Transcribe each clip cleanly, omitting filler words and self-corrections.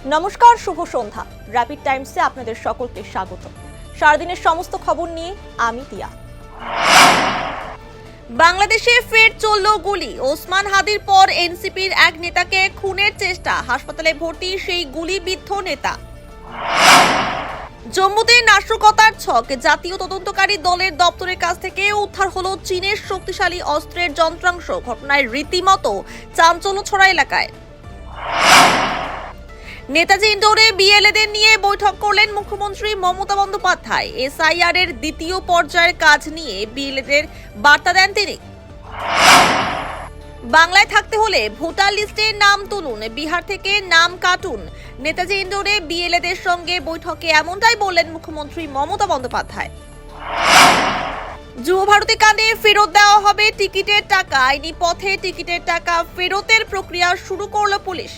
নমস্কার, শুভ সন্ধ্যা। র্যাপিড টাইমসে আপনাদের সকলকে স্বাগত। সারাদিনের সমস্ত খবর নিয়ে আমি তিয়া। বাংলাদেশে ফের চলল গুলি। ওসমান হাদির পর এনসিপির এক নেতাকে খুনের চেষ্টা, হাসপাতালে ভর্তি সেই গুলিবিদ্ধ নেতা। জম্মুতে নাশকতার ছক, জাতীয় তদন্তকারী দলের দপ্তরের কাছ থেকে উদ্ধার হলো চীনের শক্তিশালী অস্ত্রের যন্ত্রাংশ। ঘটনায় রীতিমতো চাঞ্চল্য ছড়া এলাকায়। নেতাজি ইন্ডোরে বিএলএদের নিয়ে বৈঠক করলেন মুখ্যমন্ত্রী মমতা বন্দ্যোপাধ্যায়। এসআইআর এর দ্বিতীয় পর্যায়ের কাজ নিয়ে বিএলএদের বার্তা দেন তিনি। বাংলায় থাকতে হলে ভোটার লিস্টে নাম তুলুন, বিহার থেকে নাম কাটুন। নেতাজি ইন্ডোরে বিএলএদের সঙ্গে বৈঠকে এমনটাই বললেন মুখ্যমন্ত্রী মমতা বন্দ্যোপাধ্যায়। যুব ভারতী কাণ্ডে ফেরত দেওয়া হবে টিকিটের টাকা। আইনি পথে টিকিটের টাকা ফেরতের প্রক্রিয়া শুরু করল পুলিশ।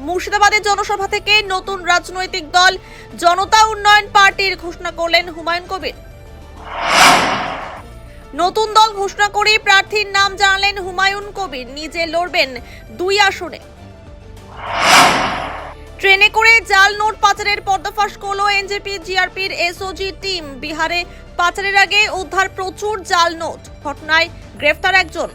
মুর্শিদাবাদের জনসভা থেকে নতুন রাজনৈতিক দল জনতা উন্নয়ন পার্টির ঘোষণা করলেন হুমায়ুন কবির। নতুন দল ঘোষণা করে প্রার্থীর নাম জানালেন হুমায়ুন কবির। নিজে লড়বেন 2 আসনে। ট্রেনে করে জাল নোট পাচারের পর্দাফাশ করল এনজেপি জিআরপির এসওজি টিম। বিহারে পাচারের আগে উদ্ধার প্রচুর জাল নোট। ঘটনায় গ্রেফতার একজন।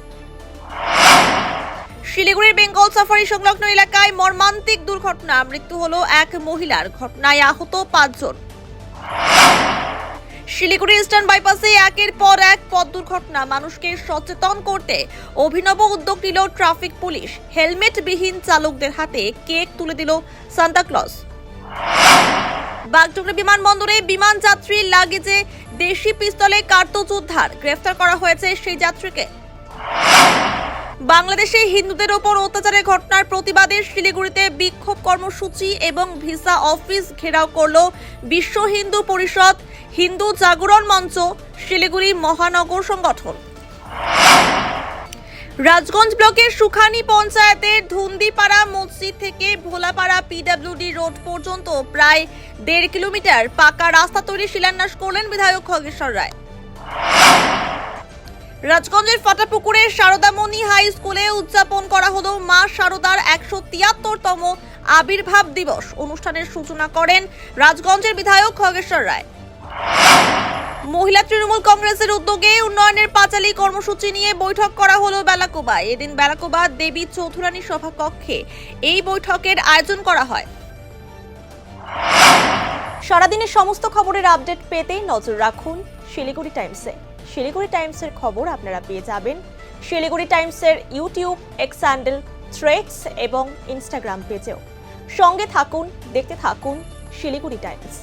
শিলিগুড়ির বেঙ্গল সাফারি সংলগ্ন এলাকায় মর্মান্তিক দুর্ঘটনা, মৃত্যু হলো এক মহিলার। ঘটনায় আহত 5 জন। শিলিগুড়ি ইস্টার্ন বাইপাসে একের পর এক পথ দুর্ঘটনা। মানুষকে সচেতন করতে অভিনব উদ্যোগ নিল ট্রাফিক পুলিশ। হেলমেটবিহীন চালকদের হাতে কেক তুলে দিল সান্তাক্লজ। বাগডোগরা বিমানবন্দরে বিমান যাত্রীর লাগেজে দেশি পিস্তলে কার্তুজ উদ্ধার। গ্রেফতার করা হয়েছে সেই যাত্রীকে। বাংলাদেশে হিন্দুদের ওপর অত্যাচারের ঘটনার প্রতিবাদে শিলিগুড়িতে বিক্ষোভ কর্মসূচি এবং ভিসা অফিস ঘেরাও করল বিশ্ব হিন্দু পরিষদ, হিন্দু জাগরণ মঞ্চ, শিলিগুড়ি মহানগর সংগঠন। রাজগঞ্জ ব্লকের সুখানী পঞ্চায়েতের ধুন্দিপাড়া মসজিদ থেকে ভোলাপাড়া পিডব্লিউডি রোড পর্যন্ত প্রায় 1.5 কিলোমিটার পাকা রাস্তা তৈরি শিলান্যাস করলেন বিধায়ক খগেশ্বর রায়। রাজগঞ্জের ফাটাপুকুরের শারদামণি হাই স্কুলে উদযাপন করা হলো মা শারদার 173তম আবির্ভাব দিবস। অনুষ্ঠানের সূচনা করেন রাজগঞ্জের বিধায়ক খগেশ্বর রায়। মহিলা তৃণমূল কংগ্রেসের উদ্যোগে উন্নয়নের পাঁচালী কর্মসূচি নিয়ে বৈঠক করা হলো বেলাকোবায়। এদিন বেলাকোবা দেবী চৌধুরানী সভাকক্ষে এই বৈঠকের আয়োজন করা হয়। সারাদিনের সমস্ত খবরের আপডেট পেতে নজর রাখুন শিলিগুড়ি টাইমসে। শিলিগুড়ি টাইমসের খবর আপনারা পেয়ে যাবেন শিলিগুড়ি টাইমসের ইউটিউব, এক্স হ্যান্ডেল, থ্রেডস এবং ইনস্টাগ্রাম পেজেও। সঙ্গে থাকুন, দেখতে থাকুন শিলিগুড়ি টাইমস।